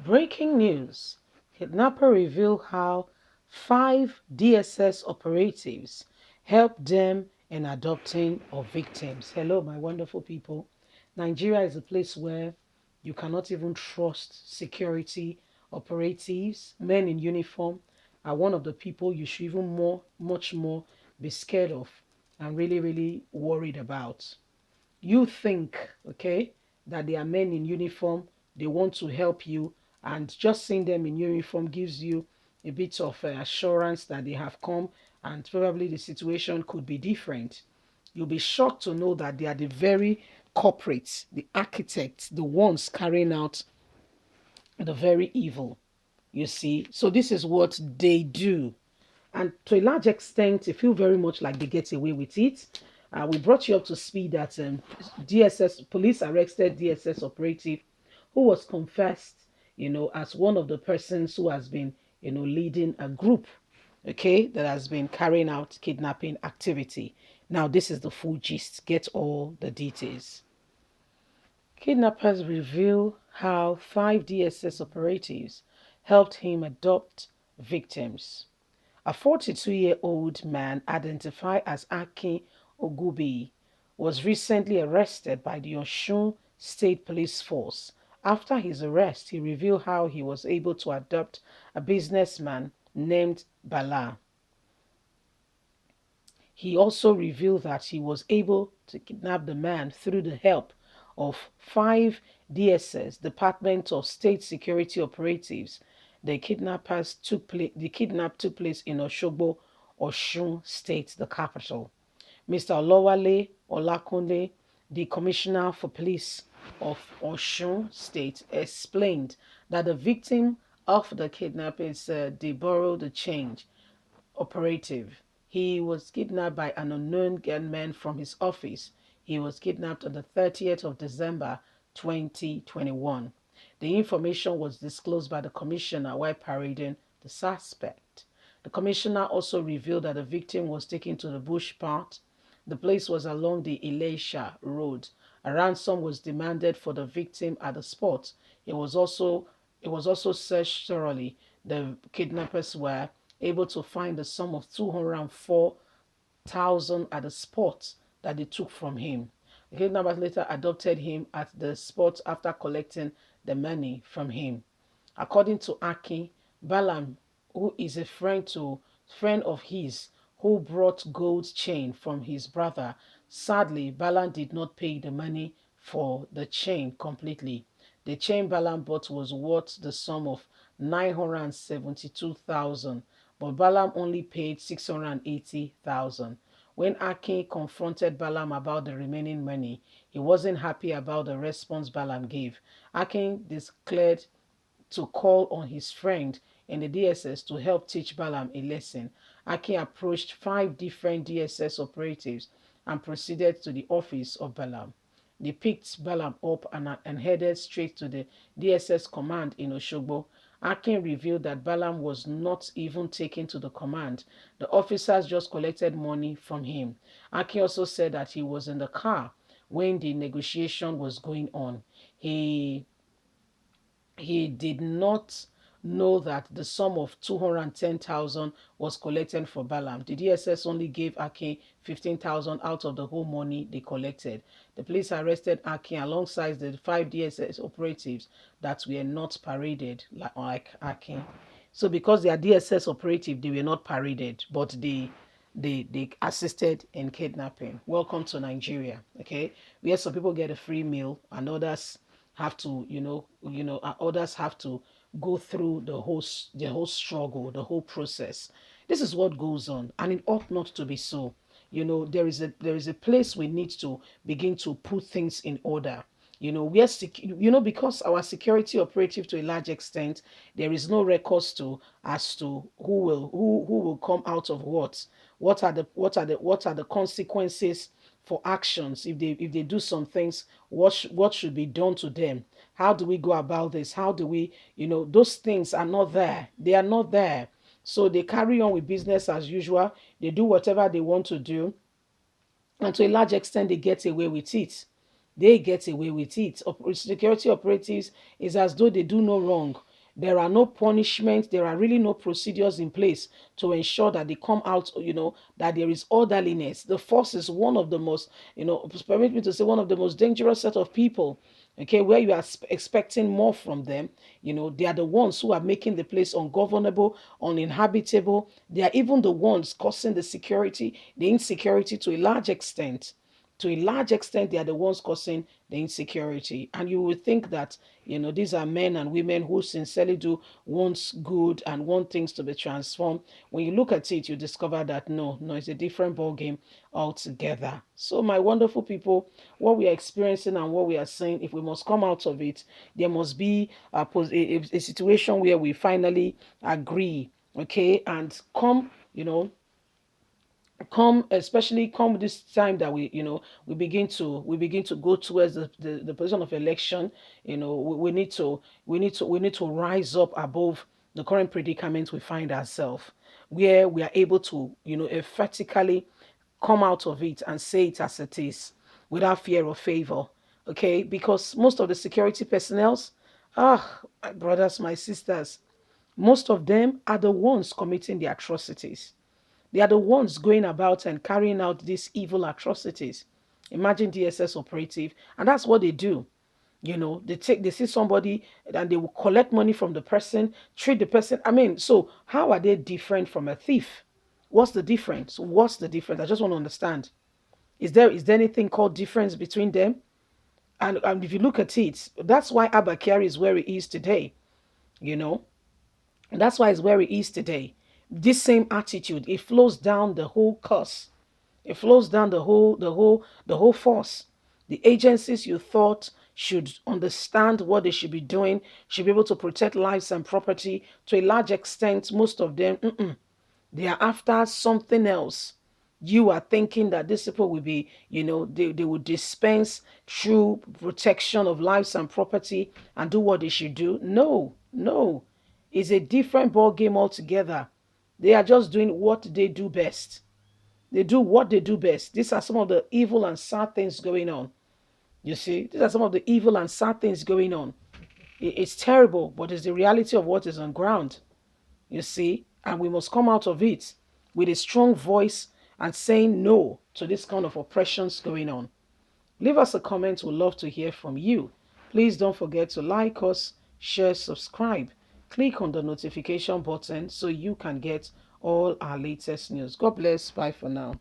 Breaking news. Kidnapper reveal how 5 DSS operatives helped them in adopting of victims. Hello, my wonderful people. Nigeria is a place where you cannot even trust security operatives. Men in uniform are one of the people you should even much more be scared of and really, really worried about. You think, okay, that they are men in uniform, they want to help you, and just seeing them in uniform gives you a bit of assurance that they have come and probably the situation could be different. You'll be shocked to know that they are the very corporates, the architects, the ones carrying out the very evil, you see. So this is what they do. And to a large extent, they feel very much like they get away with it. We brought you up to speed that DSS police arrested DSS operative who was confessed, as one of the persons who has been, leading a group, okay, that has been carrying out kidnapping activity. Now, this is the full gist. Get all the details. Kidnappers reveal how 5 DSS operatives helped him adopt victims. A 42-year-old man identified as Akin Ogubi was recently arrested by the Osun State Police Force. After his arrest, he revealed how he was able to adopt a businessman named Bala. He also revealed that he was able to kidnap the man through the help of 5 DSS, Department of State Security operatives. The kidnap took place in Oshogbo, Osun State, the capital. Mr. Olawale Olakunle, the Commissioner for Police of Osun State, explained that the victim of the kidnap is the Borrow the Change operative. He was kidnapped by an unknown gunman from his office. He was kidnapped on the 30th of December 2021. The information was disclosed by the commissioner while parading the suspect. The commissioner also revealed that the victim was taken to the bush part. The place was along the Elisha Road. A ransom was demanded for the victim at the spot. It was also searched thoroughly. The kidnappers were able to find the sum of 204,000 at the spot that they took from him. The kidnappers later adopted him at the spot after collecting the money from him. According to Aki, Balaam, who is a friend of his, who brought gold chain from his brother. Sadly, Balaam did not pay the money for the chain completely. The chain Balaam bought was worth the sum of 972,000, but Balaam only paid 680,000. When Akin confronted Balaam about the remaining money, he wasn't happy about the response Balaam gave. Akin declared to call on his friend in the DSS to help teach Balaam a lesson. Akin approached 5 different DSS operatives and proceeded to the office of Balaam. They picked Balaam up and headed straight to the DSS command in Oshogbo. Akin revealed that Balaam was not even taken to the command. The officers just collected money from him. Akin also said that he was in the car when the negotiation was going on. He did not know that the sum of 210,000 was collected for Balaam. The DSS only gave Akin 15,000 out of the whole money they collected. The police arrested Akin alongside the 5 DSS operatives that were not paraded like Akin. So because they are DSS operative, they were not paraded, but they assisted in kidnapping. Welcome to Nigeria, okay? Where some people get a free meal and others have to, others have to go through the whole struggle, the whole process. This is what goes on, and it ought not to be so. There is a place we need to begin to put things in order. Because our security operative to a large extent, there is no records to as to who will come out of what are the consequences for actions if they do some things. What should be done to them? How do we go about this? How do we, those things are not there. They are not there. So they carry on with business as usual. They do whatever they want to do, and to a large extent they get away with it. They get away with it. Security operatives is as though they do no wrong. There are no punishments. There are really no procedures in place to ensure that they come out, that there is orderliness. The force is one of the most, permit me to say, one of the most dangerous set of people. Okay, where you are expecting more from them, they are the ones who are making the place ungovernable, uninhabitable. They are even the ones causing the insecurity to a large extent. To a large extent, they are the ones causing the insecurity. And you would think that, these are men and women who sincerely do want good and want things to be transformed. When you look at it, you discover that no, no, it's a different ball game altogether. So, my wonderful people, what we are experiencing and what we are saying, if we must come out of it, there must be a situation where we finally agree, okay, and especially come this time that we begin to go towards the position of election. We need to rise up above the current predicament we find ourselves, where we are able to emphatically come out of it and say it as it is, without fear or favor. Okay, because most of the security personnel, my brothers, my sisters, most of them are the ones committing the atrocities. They are the ones going about and carrying out these evil atrocities. Imagine DSS operative, and that's what they do. They see somebody and they will collect money from the person, treat the person. I mean, so how are they different from a thief? What's the difference? What's the difference? I just want to understand. Is there anything called difference between them? And if you look at it, that's why Abakari is where he is today. You know, that's why it's where he is today. This same attitude, it flows down the whole course. It flows down the whole force. The agencies you thought should understand what they should be doing, should be able to protect lives and property to a large extent. Most of them, they are after something else. You are thinking that these people will be, they will dispense true protection of lives and property and do what they should do. No, no. It's a different ball game altogether. They are just doing what they do best. They do what they do best. These are some of the evil and sad things going on. You see, these are some of the evil and sad things going on. It's terrible, but it's the reality of what is on ground. You see, and we must come out of it with a strong voice and saying no to this kind of oppressions going on. Leave us a comment. We'd love to hear from you. Please don't forget to like us, share, subscribe. Click on the notification button so you can get all our latest news. God bless. Bye for now.